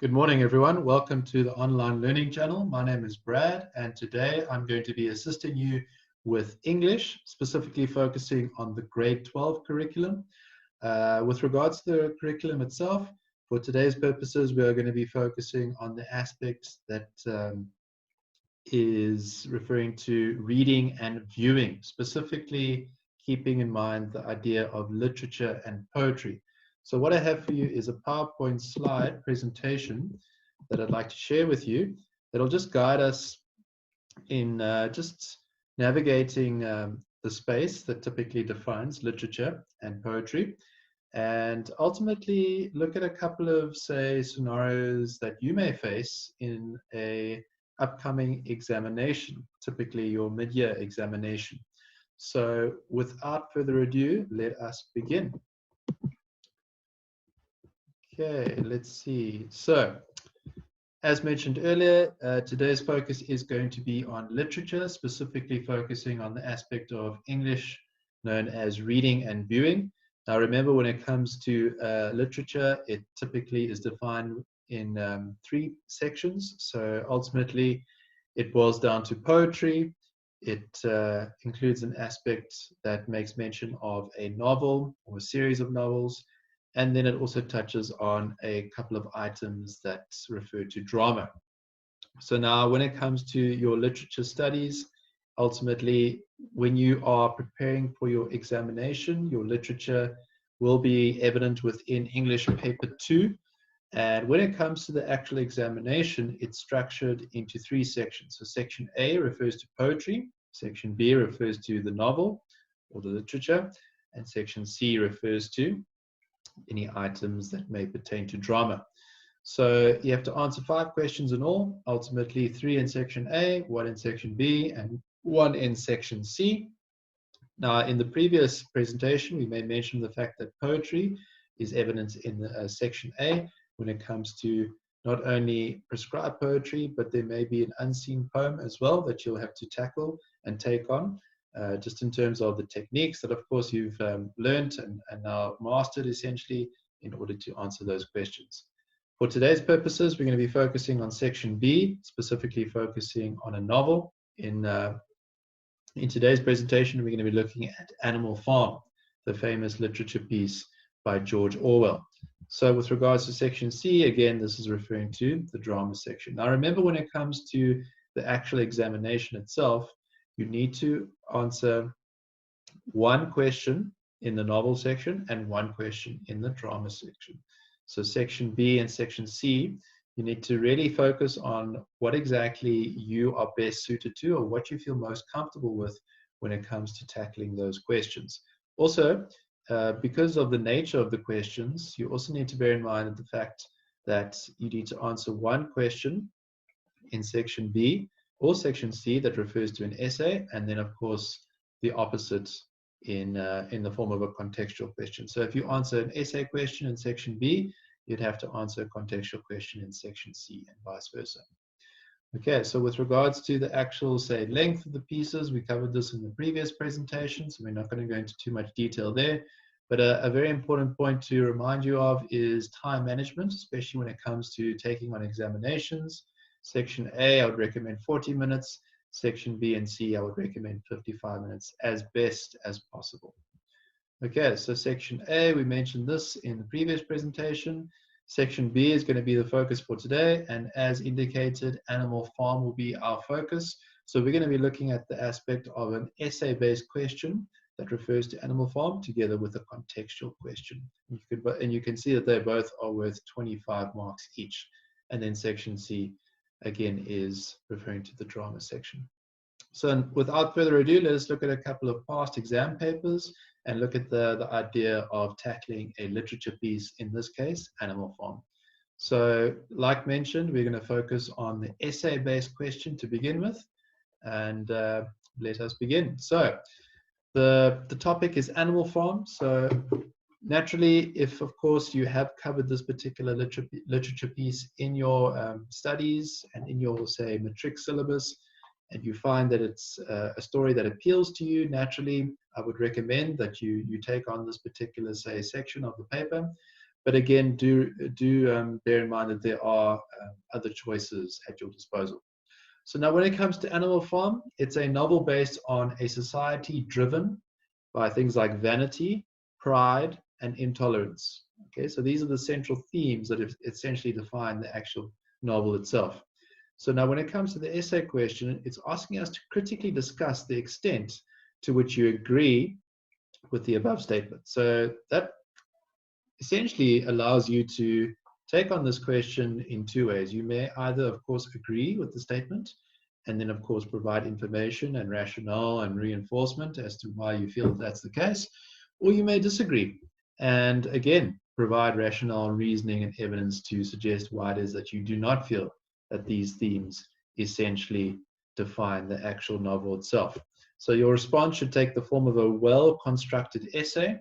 Good morning, everyone. Welcome to the online learning channel. My name is Brad, and today I'm going to be assisting you with English, specifically focusing on the grade 12 curriculum. With regards to the curriculum itself, for today's purposes, we are going to be focusing on the aspects that is referring to reading and viewing, specifically keeping in mind the idea of literature and poetry. So what I have for you is a PowerPoint slide presentation that I'd like to share with you that'll just guide us in just navigating the space that typically defines literature and poetry, and ultimately look at a couple of, say, scenarios that you may face in a upcoming examination, typically your mid-year examination. So without further ado, let us begin. Okay, let's see. So, as mentioned earlier, today's focus is going to be on literature, specifically focusing on the aspect of English known as reading and viewing. Now, remember, when it comes to literature, it typically is defined in 3 sections. So ultimately, it boils down to poetry. It includes an aspect that makes mention of a novel or a series of novels. And then it also touches on a couple of items that refer to drama. So now when it comes to your literature studies, ultimately, when you are preparing for your examination, your literature will be evident within English paper 2. And when it comes to the actual examination, it's structured into 3 sections. So section A refers to poetry, section B refers to the novel or the literature, and section C refers to any items that may pertain to drama. So you have to answer 5 questions in all, ultimately 3 in section A, 1 in section B, and 1 in section C. Now, in the previous presentation, we may mention the fact that poetry is evident in section A when it comes to not only prescribed poetry, but there may be an unseen poem as well that you'll have to tackle and take on. Just in terms of the techniques that, of course, you've learned and now mastered essentially in order to answer those questions. For today's purposes, we're going to be focusing on section B, specifically focusing on a novel. In today's presentation, we're going to be looking at Animal Farm, the famous literature piece by George Orwell. So with regards to section C, again, this is referring to the drama section. Now, remember, when it comes to the actual examination itself, you need to answer 1 question in the novel section and 1 question in the drama section. So section B and section C, you need to really focus on what exactly you are best suited to or what you feel most comfortable with when it comes to tackling those questions. Also, because of the nature of the questions, you also need to bear in mind the fact that you need to answer 1 question in section B or section C that refers to an essay, and then, of course, the opposite in the form of a contextual question. So if you answer an essay question in section B, you'd have to answer a contextual question in section C and vice versa. Okay, so with regards to the actual, say, length of the pieces, we covered this in the previous presentation, so we're not going to go into too much detail there. But a very important point to remind you of is time management, especially when it comes to taking on examinations. Section A, I would recommend 40 minutes. Section B and C, I would recommend 55 minutes as best as possible. Okay, so section A, we mentioned this in the previous presentation. Section B is going to be the focus for today, and as indicated, Animal Farm will be our focus. So we're going to be looking at the aspect of an essay-based question that refers to Animal Farm together with a contextual question. And you can see that they both are worth 25 marks each. And then section C, again, is referring to the drama section. So without further ado, let us look at a couple of past exam papers and look at the idea of tackling a literature piece, in this case, Animal Farm. So like mentioned, we're going to focus on the essay-based question to begin with, and let us begin. So the topic is Animal Farm. So naturally, if of course you have covered this particular literature piece in your studies and in your, say, matric syllabus, and you find that it's a story that appeals to you, naturally, I would recommend that you take on this particular, say, section of the paper. But again, do bear in mind that there are other choices at your disposal. So now when it comes to Animal Farm, it's a novel based on a society driven by things like vanity, pride, and intolerance. Okay, so these are the central themes that essentially define the actual novel itself. So now when it comes to the essay question, it's asking us to critically discuss the extent to which you agree with the above statement. So that essentially allows you to take on this question in two ways. You may either, of course, agree with the statement, and then, of course, provide information and rationale and reinforcement as to why you feel that's the case, or you may disagree. And again, provide rationale, reasoning, and evidence to suggest why it is that you do not feel that these themes essentially define the actual novel itself. So your response should take the form of a well-constructed essay.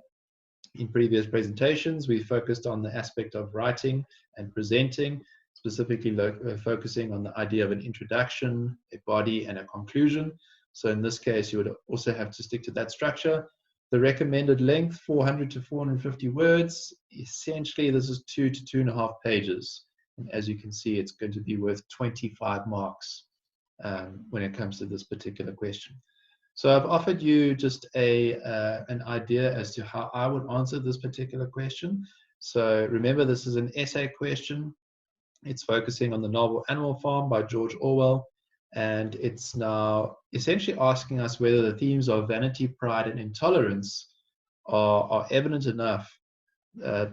In previous presentations, we focused on the aspect of writing and presenting, specifically focusing on the idea of an introduction, a body, and a conclusion. So in this case, you would also have to stick to that structure. The recommended length, 400 to 450 words. Essentially, this is 2 to 2.5 pages. And as you can see, it's going to be worth 25 marks when it comes to this particular question. So I've offered you just an idea as to how I would answer this particular question. So remember, this is an essay question. It's focusing on the novel Animal Farm by George Orwell. And it's now essentially asking us whether the themes of vanity, pride, and intolerance are evident enough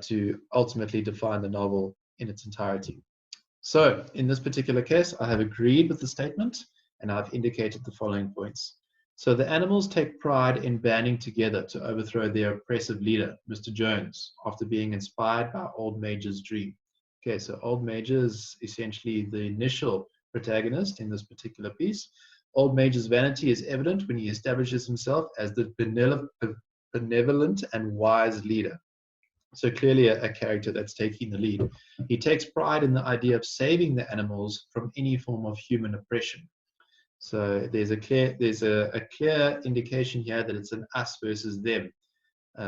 to ultimately define the novel in its entirety. So in this particular case, I have agreed with the statement, and I've indicated the following points. So the animals take pride in banding together to overthrow their oppressive leader, Mr. Jones, after being inspired by Old Major's dream. Okay, so Old Major is essentially the initial protagonist in this particular piece. Old Major's vanity is evident when he establishes himself as the benevolent and wise leader. So clearly a character that's taking the lead. He takes pride in the idea of saving the animals from any form of human oppression. So there's a clear indication here that it's an us versus them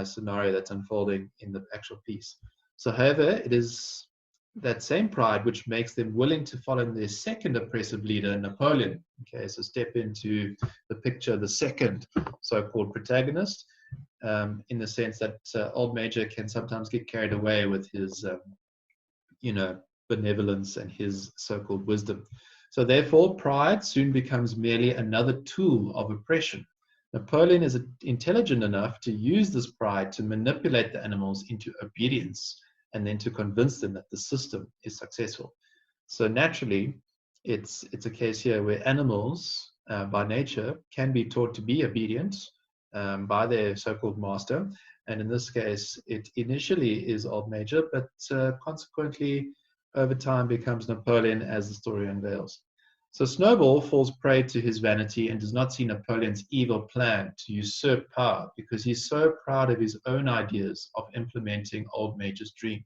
scenario that's unfolding in the actual piece. So however, it is that same pride which makes them willing to follow their second oppressive leader, Napoleon. Okay, so step into the picture, the second so-called protagonist, in the sense that Old Major can sometimes get carried away with his, benevolence and his so-called wisdom. So therefore, pride soon becomes merely another tool of oppression. Napoleon is intelligent enough to use this pride to manipulate the animals into obedience and then to convince them that the system is successful. So naturally, it's a case here where animals, by nature, can be taught to be obedient by their so-called master. And in this case, it initially is Old Major, but consequently, over time becomes Napoleon as the story unveils. So Snowball falls prey to his vanity and does not see Napoleon's evil plan to usurp power because he's so proud of his own ideas of implementing Old Major's dream.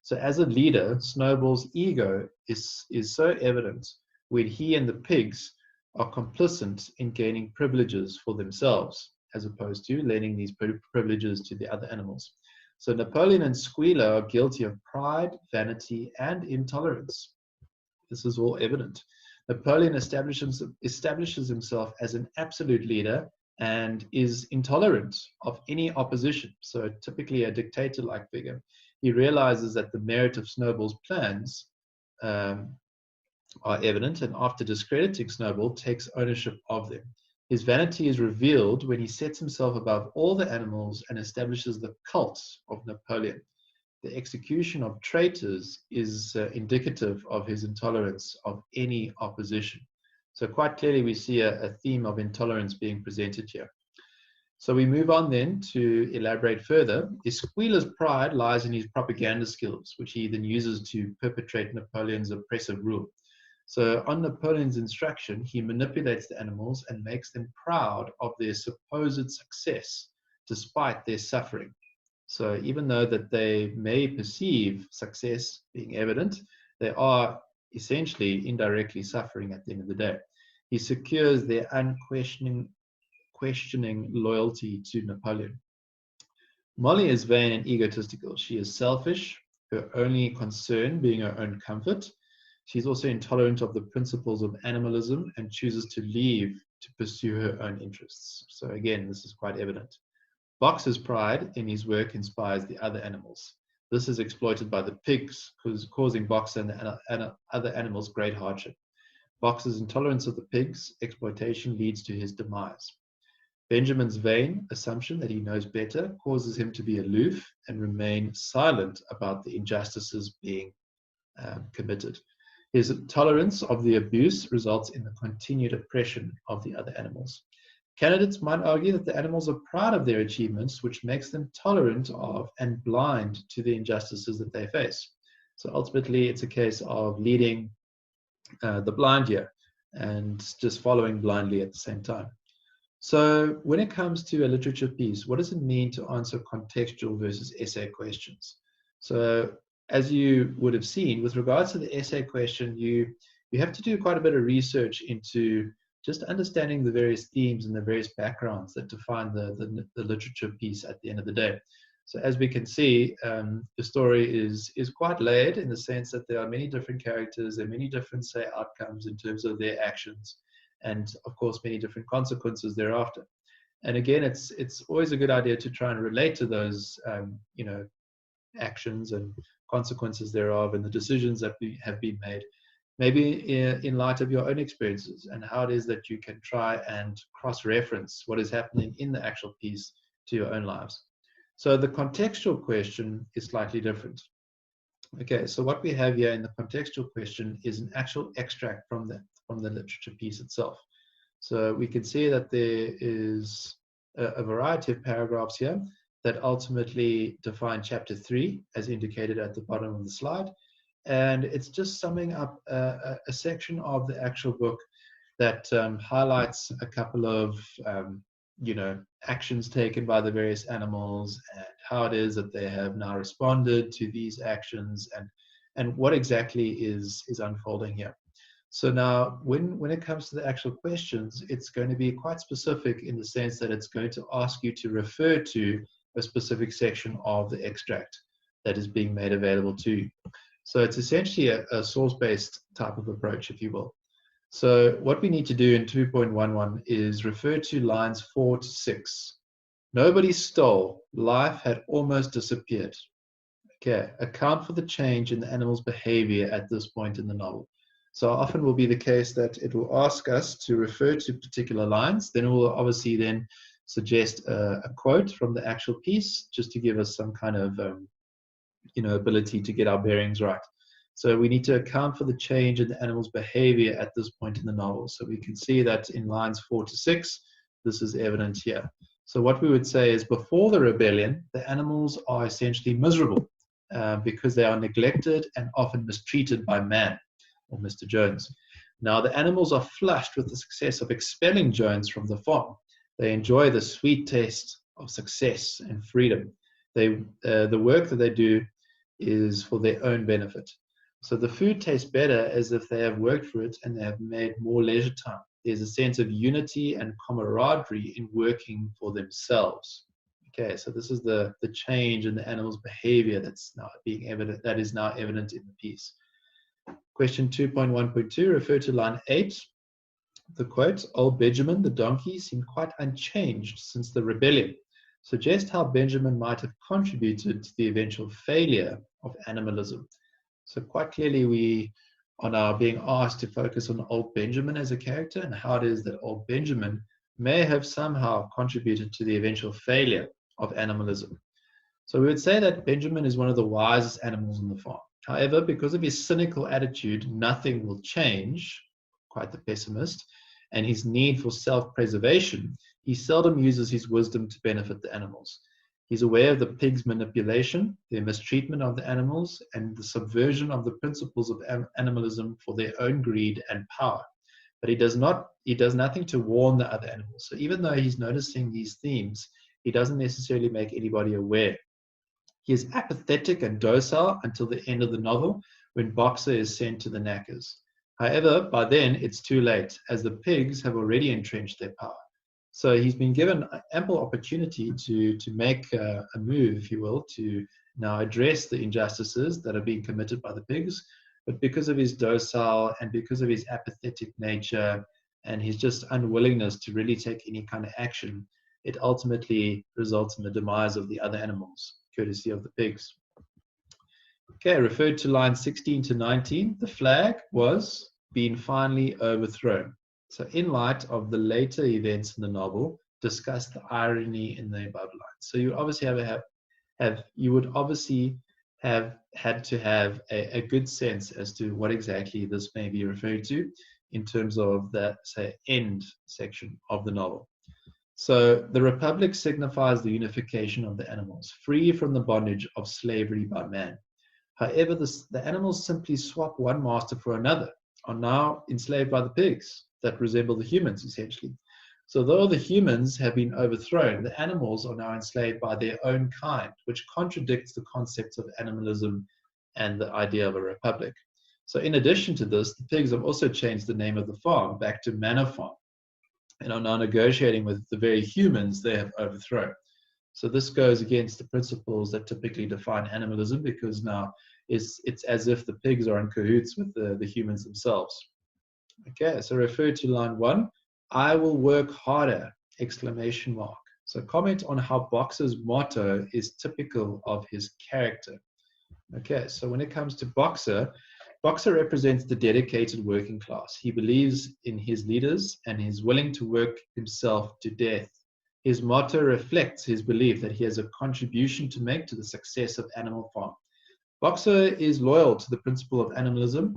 So as a leader, Snowball's ego is so evident when he and the pigs are complicit in gaining privileges for themselves, as opposed to lending these privileges to the other animals. So Napoleon and Squealer are guilty of pride, vanity, and intolerance. This is all evident. Napoleon establishes himself as an absolute leader and is intolerant of any opposition. So typically a dictator-like figure. He realizes that the merit of Snowball's plans are evident, and after discrediting Snowball, takes ownership of them. His vanity is revealed when he sets himself above all the animals and establishes the cult of Napoleon. The execution of traitors is indicative of his intolerance of any opposition. So quite clearly we see a theme of intolerance being presented here. So we move on then to elaborate further. Squealer's pride lies in his propaganda skills, which he then uses to perpetrate Napoleon's oppressive rule. So on Napoleon's instruction, he manipulates the animals and makes them proud of their supposed success, despite their suffering. So even though that they may perceive success being evident, they are essentially indirectly suffering at the end of the day. He secures their questioning loyalty to Napoleon. Molly is vain and egotistical. She is selfish her only concern being her own comfort. She's also intolerant of the principles of animalism and chooses to leave to pursue her own interests. So again, this is quite evident. Boxer's pride in his work inspires the other animals. This is exploited by the pigs, causing Boxer and the other animals great hardship. Boxer's intolerance of the pigs' exploitation leads to his demise. Benjamin's vain assumption that he knows better causes him to be aloof and remain silent about the injustices being committed. His tolerance of the abuse results in the continued oppression of the other animals. Candidates might argue that the animals are proud of their achievements, which makes them tolerant of and blind to the injustices that they face. So ultimately, it's a case of leading the blind here and just following blindly at the same time. So when it comes to a literature piece, what does it mean to answer contextual versus essay questions? So as you would have seen, with regards to the essay question, you have to do quite a bit of research into just understanding the various themes and the various backgrounds that define the literature piece at the end of the day. So as we can see, the story is quite layered in the sense that there are many different characters, there are many different, say, outcomes in terms of their actions, and of course many different consequences thereafter. And again, it's always a good idea to try and relate to those actions and consequences thereof and the decisions that have been made, maybe in light of your own experiences and how it is that you can try and cross-reference what is happening in the actual piece to your own lives. So the contextual question is slightly different. Okay, so what we have here in the contextual question is an actual extract from the literature piece itself. So we can see that there is a variety of paragraphs here that ultimately define chapter 3, as indicated at the bottom of the slide. And it's just summing up a section of the actual book that highlights a couple of actions taken by the various animals and how it is that they have now responded to these actions and what exactly is unfolding here. So now when it comes to the actual questions, it's going to be quite specific in the sense that it's going to ask you to refer to a specific section of the extract that is being made available to you. So it's essentially a source-based type of approach, if you will. So what we need to do in 2.11 is refer to lines 4 to 6. Nobody stole. Life had almost disappeared. Okay, account for the change in the animal's behavior at this point in the novel. So often will be the case that it will ask us to refer to particular lines. Then it will obviously then suggest a quote from the actual piece just to give us some kind of ability to get our bearings right. So we need to account for the change in the animal's behavior at this point in the novel. So we can see that in lines 4 to 6, this is evident here. So what we would say is before the rebellion, the animals are essentially miserable because they are neglected and often mistreated by man, or Mr. Jones. Now the animals are flushed with the success of expelling Jones from the farm. They enjoy the sweet taste of success and freedom. The work that they do is for their own benefit. So the food tastes better as if they have worked for it and they have made more leisure time. There's a sense of unity and camaraderie in working for themselves. Okay, so this is the change in the animal's behavior that's now being evident, that is now evident in the piece. Question 2.1.2, refer to line 8. The quote, old Benjamin, the donkey, seemed quite unchanged since the rebellion. Suggest how Benjamin might have contributed to the eventual failure of animalism. So quite clearly we are now being asked to focus on old Benjamin as a character and how it is that old Benjamin may have somehow contributed to the eventual failure of animalism. So we would say that Benjamin is one of the wisest animals on the farm. However, because of his cynical attitude, nothing will change, quite the pessimist, and his need for self-preservation, he seldom uses his wisdom to benefit the animals. He's aware of the pigs' manipulation, their mistreatment of the animals, and the subversion of the principles of animalism for their own greed and power. But he does nothing to warn the other animals. So even though he's noticing these themes, he doesn't necessarily make anybody aware. He is apathetic and docile until the end of the novel, when Boxer is sent to the knackers. However, by then it's too late, as the pigs have already entrenched their power. So he's been given ample opportunity to make a move, if you will, to now address the injustices that are being committed by the pigs, but because of his docile and because of his apathetic nature and his just unwillingness to really take any kind of action, it ultimately results in the demise of the other animals, courtesy of the pigs. Okay, referred to lines 16 to 19, the flag was being finally overthrown. So in light of the later events in the novel, discuss the irony in the above lines. So you obviously you would obviously have had to have a good sense as to what exactly this may be referred to in terms of the, say, end section of the novel. So the Republic signifies the unification of the animals, free from the bondage of slavery by man. However, the animals simply swap one master for another, are now enslaved by the pigs that resemble the humans, essentially. So though the humans have been overthrown, the animals are now enslaved by their own kind, which contradicts the concepts of animalism and the idea of a republic. So in addition to this, the pigs have also changed the name of the farm back to Manor Farm and are now negotiating with the very humans they have overthrown. So this goes against the principles that typically define animalism, because now it's as if the pigs are in cahoots with the humans themselves. Okay, so refer to line 1. I will work harder, exclamation mark. So comment on how Boxer's motto is typical of his character. Okay, so when it comes to Boxer, Boxer represents the dedicated working class. He believes in his leaders and is willing to work himself to death. His motto reflects his belief that he has a contribution to make to the success of Animal Farm. Boxer is loyal to the principle of animalism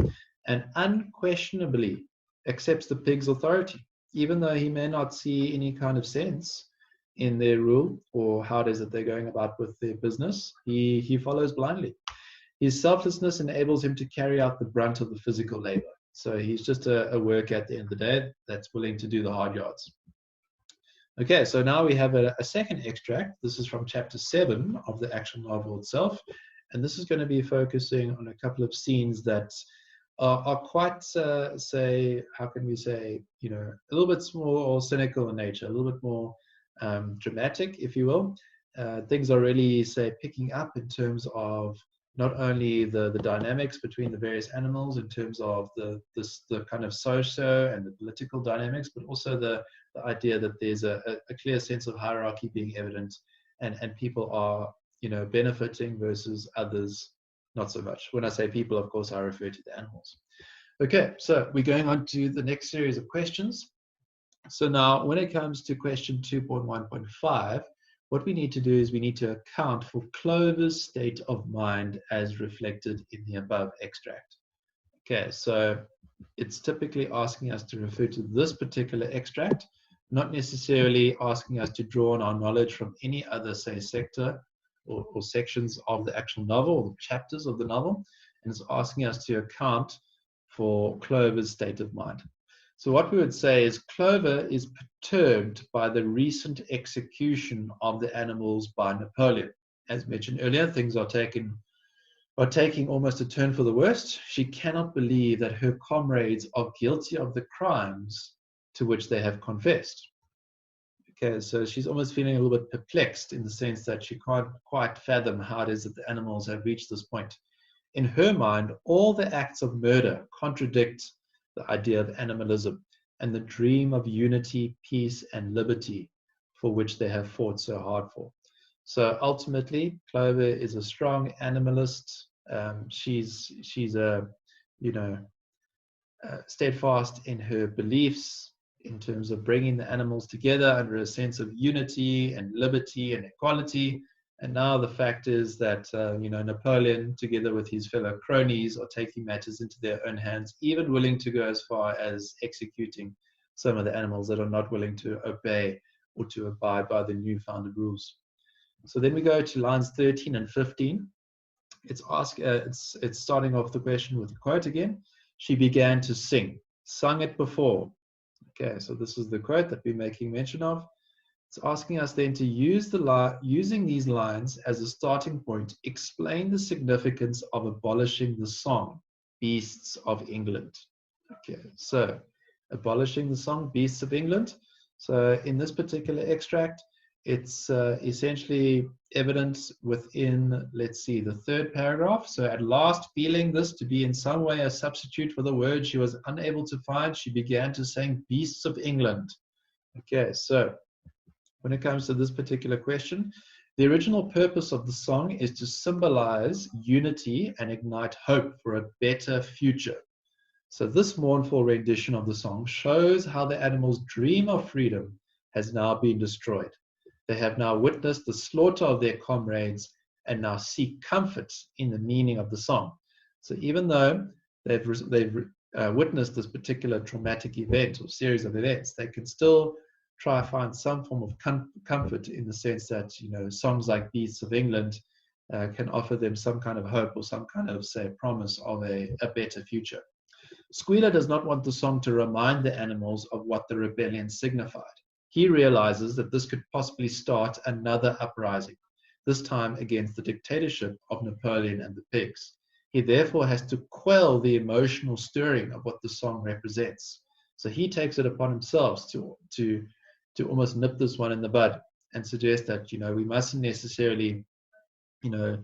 and unquestionably accepts the pig's authority, even though he may not see any kind of sense in their rule or how it is that they're going about with their business. He follows blindly. His selflessness enables him to carry out the brunt of the physical labor. So he's just a worker at the end of the day that's willing to do the hard yards. Okay, so now we have a second extract. This is from chapter 7 of the actual novel itself. And this is going to be focusing on a couple of scenes that are quite, say, how can we say, a little bit more cynical in nature, a little bit more dramatic, if you will. Things are really, say, picking up in terms of not only the dynamics between the various animals in terms of the kind of socio and the political dynamics, but also the idea that there's a clear sense of hierarchy being evident, and people are benefiting versus others not so much. When I say people, of course, I refer to the animals. Okay, so we're going on to the next series of questions. So now when it comes to question 2.1.5, what we need to do is we need to account for Clover's state of mind as reflected in the above extract. Okay, so it's typically asking us to refer to this particular extract, not necessarily asking us to draw on our knowledge from any other, say, sector or sections of the actual novel or the chapters of the novel, and it's asking us to account for Clover's state of mind. So what we would say is Clover is perturbed by the recent execution of the animals by Napoleon. As mentioned earlier, things are taking almost a turn for the worst. She cannot believe that her comrades are guilty of the crimes to which they have confessed. Okay, so she's almost feeling a little bit perplexed in the sense that she can't quite fathom how it is that the animals have reached this point. In her mind, all the acts of murder contradict the idea of animalism and the dream of unity, peace, and liberty for which they have fought so hard for. So ultimately, Clover is a strong animalist. She's steadfast in her beliefs in terms of bringing the animals together under a sense of unity and liberty and equality. And now the fact is that, Napoleon, together with his fellow cronies, are taking matters into their own hands, even willing to go as far as executing some of the animals that are not willing to obey or to abide by the new founded rules. So then we go to lines 13 and 15. It's starting off the question with a quote again. She began to sing, sung it before. Okay, so this is the quote that we're making mention of. It's asking us then to using these lines as a starting point, explain the significance of abolishing the song, Beasts of England. Okay, so abolishing the song, Beasts of England. So in this particular extract, It's essentially evident within, let's see, the third paragraph. So at last, feeling this to be in some way a substitute for the word she was unable to find, she began to sing Beasts of England. Okay, so when it comes to this particular question, the original purpose of the song is to symbolize unity and ignite hope for a better future. So this mournful rendition of the song shows how the animals' dream of freedom has now been destroyed. They have now witnessed the slaughter of their comrades and now seek comfort in the meaning of the song. So even though they've witnessed this particular traumatic event or series of events, they can still try to find some form of comfort in the sense that, you know, songs like Beasts of England can offer them some kind of hope or some kind of, say, promise of a better future. Squealer does not want the song to remind the animals of what the rebellion signified. He realizes that this could possibly start another uprising, this time against the dictatorship of Napoleon and the pigs. He therefore has to quell the emotional stirring of what the song represents. So he takes it upon himself to almost nip this one in the bud and suggest that, you know, we mustn't necessarily, you know,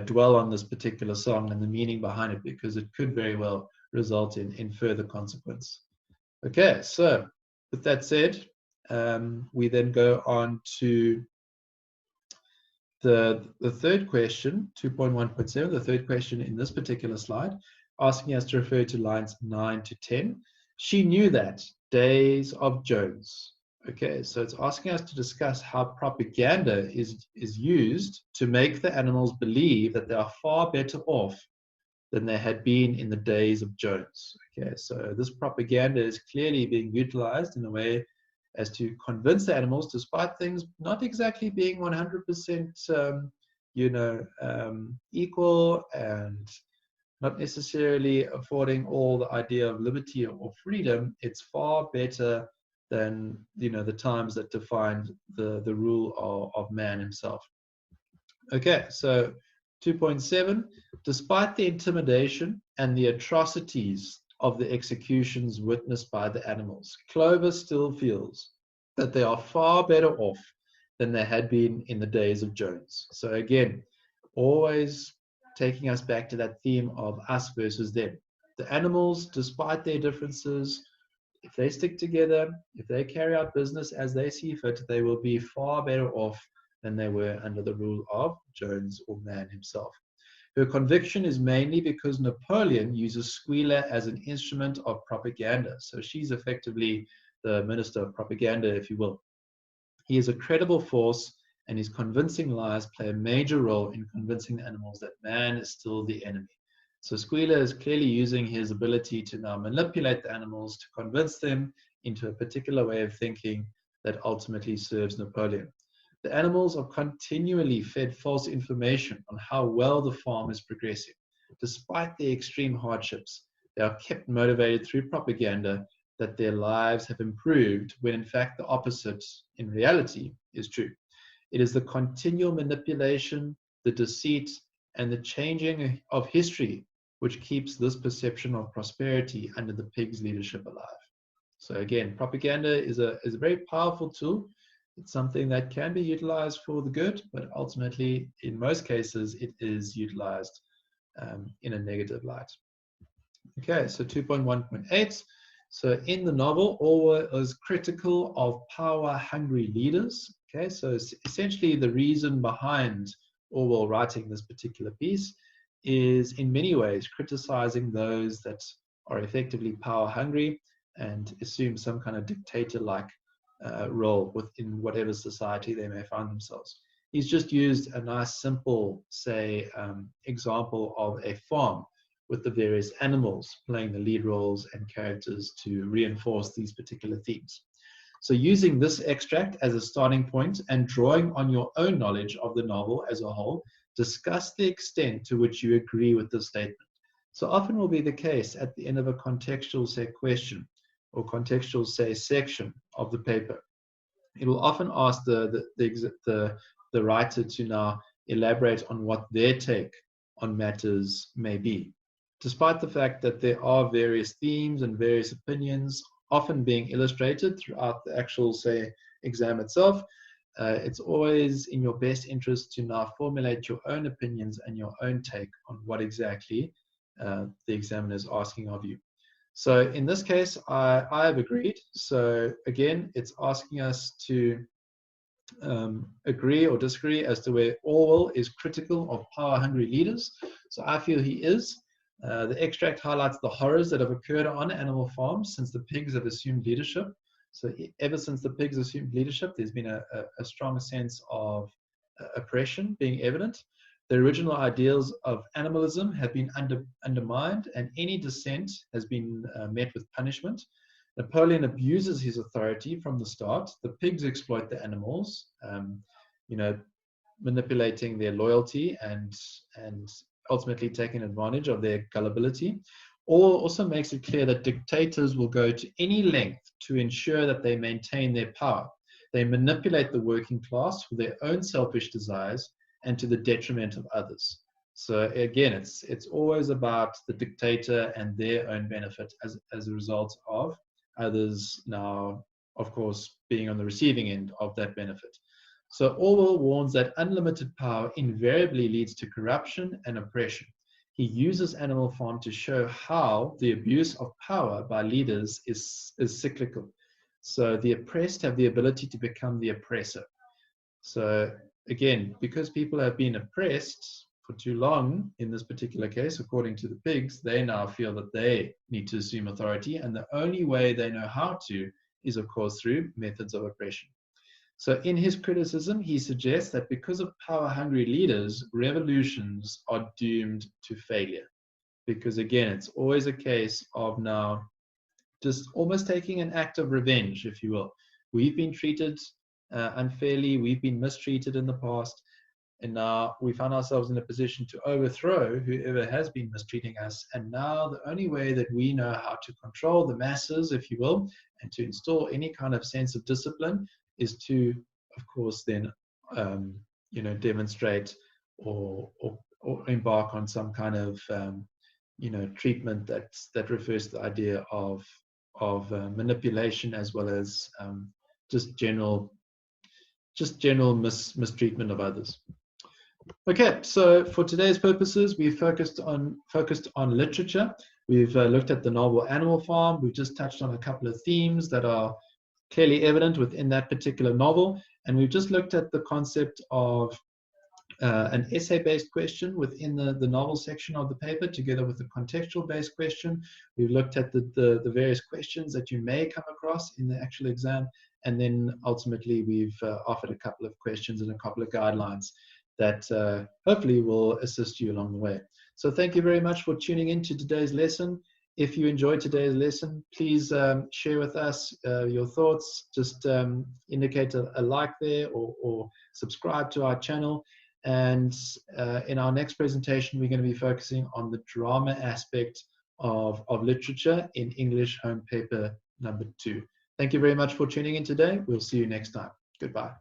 dwell on this particular song and the meaning behind it, because it could very well result in further consequence. Okay, so with that said, we then go on to the third question, 2.1.7, the third question in this particular slide, asking us to refer to lines 9 to 10. She knew that, Days of Jones. Okay, so it's asking us to discuss how propaganda is used to make the animals believe that they are far better off than they had been in the days of Jones. Okay, so this propaganda is clearly being utilized in a way as to convince the animals, despite things not exactly being 100% equal and not necessarily affording all the idea of liberty or freedom, it's far better than, you know, the times that defined the rule of man himself. Okay, so 2.7, despite the intimidation and the atrocities of the executions witnessed by the animals, Clover still feels that they are far better off than they had been in the days of Jones. So again, always taking us back to that theme of us versus them. The animals, despite their differences, if they stick together, if they carry out business as they see fit, they will be far better off than they were under the rule of Jones or man himself. Her conviction is mainly because Napoleon uses Squealer as an instrument of propaganda. So she's effectively the minister of propaganda, if you will. He is a credible force, and his convincing lies play a major role in convincing the animals that man is still the enemy. So Squealer is clearly using his ability to now manipulate the animals to convince them into a particular way of thinking that ultimately serves Napoleon. The animals are continually fed false information on how well the farm is progressing. Despite the extreme hardships, they are kept motivated through propaganda that their lives have improved, when in fact the opposite in reality is true. It is the continual manipulation, the deceit, and the changing of history which keeps this perception of prosperity under the pigs' leadership alive. So again, propaganda is a very powerful tool. It's something that can be utilized for the good, but ultimately, in most cases, it is utilized in a negative light. Okay, so 2.1.8. So in the novel, Orwell is critical of power-hungry leaders. Okay, so essentially the reason behind Orwell writing this particular piece is in many ways criticizing those that are effectively power-hungry and assume some kind of dictator-like role within whatever society they may find themselves. He's just used a nice, simple, say, example of a farm with the various animals playing the lead roles and characters to reinforce these particular themes. So using this extract as a starting point and drawing on your own knowledge of the novel as a whole, discuss the extent to which you agree with this statement. So often will be the case at the end of a contextual, say, question or contextual, say, section of the paper. It will often ask the writer to now elaborate on what their take on matters may be. Despite the fact that there are various themes and various opinions often being illustrated throughout the actual, say, exam itself, it's always in your best interest to now formulate your own opinions and your own take on what exactly the examiner is asking of you. So in this case, I have agreed. So again, it's asking us to agree or disagree as to where Orwell is critical of power-hungry leaders. So I feel he is. The extract highlights the horrors that have occurred on animal farms since the pigs have assumed leadership. So ever since the pigs assumed leadership, there's been a strong sense of oppression being evident. The original ideals of animalism have been undermined, and any dissent has been met with punishment. Napoleon abuses his authority from the start. The pigs exploit the animals, you know, manipulating their loyalty and ultimately taking advantage of their gullibility. Orwell also makes it clear that dictators will go to any length to ensure that they maintain their power. They manipulate the working class for their own selfish desires and to the detriment of others. So again, it's always about the dictator and their own benefit as a result of others now, of course, being on the receiving end of that benefit. So Orwell warns that unlimited power invariably leads to corruption and oppression. He uses Animal Farm to show how the abuse of power by leaders is cyclical. So the oppressed have the ability to become the oppressor. So again, because people have been oppressed for too long, in this particular case, according to the pigs, they now feel that they need to assume authority, and the only way they know how to is, of course, through methods of oppression. So in his criticism, he suggests that because of power-hungry leaders, revolutions are doomed to failure. Because again, it's always a case of now just almost taking an act of revenge, if you will. We've been treated unfairly, we've been mistreated in the past, and now we find ourselves in a position to overthrow whoever has been mistreating us. And now the only way that we know how to control the masses, if you will, and to install any kind of sense of discipline is to, of course, then demonstrate or embark on some kind of treatment that refers to the idea of manipulation, as well as just general mistreatment of others. Okay, so for today's purposes, we focused on literature. We've looked at the novel Animal Farm. We've just touched on a couple of themes that are clearly evident within that particular novel, and we've just looked at the concept of an essay-based question within the novel section of the paper, together with a contextual-based question. We've looked at the various questions that you may come across in the actual exam, and then ultimately we've offered a couple of questions and a couple of guidelines that hopefully will assist you along the way. So thank you very much for tuning in to today's lesson. If you enjoyed today's lesson, please share with us your thoughts. Just indicate a like there, or subscribe to our channel. And in our next presentation, we're going to be focusing on the drama aspect of literature in English home paper number 2. Thank you very much for tuning in today. We'll see you next time. Goodbye.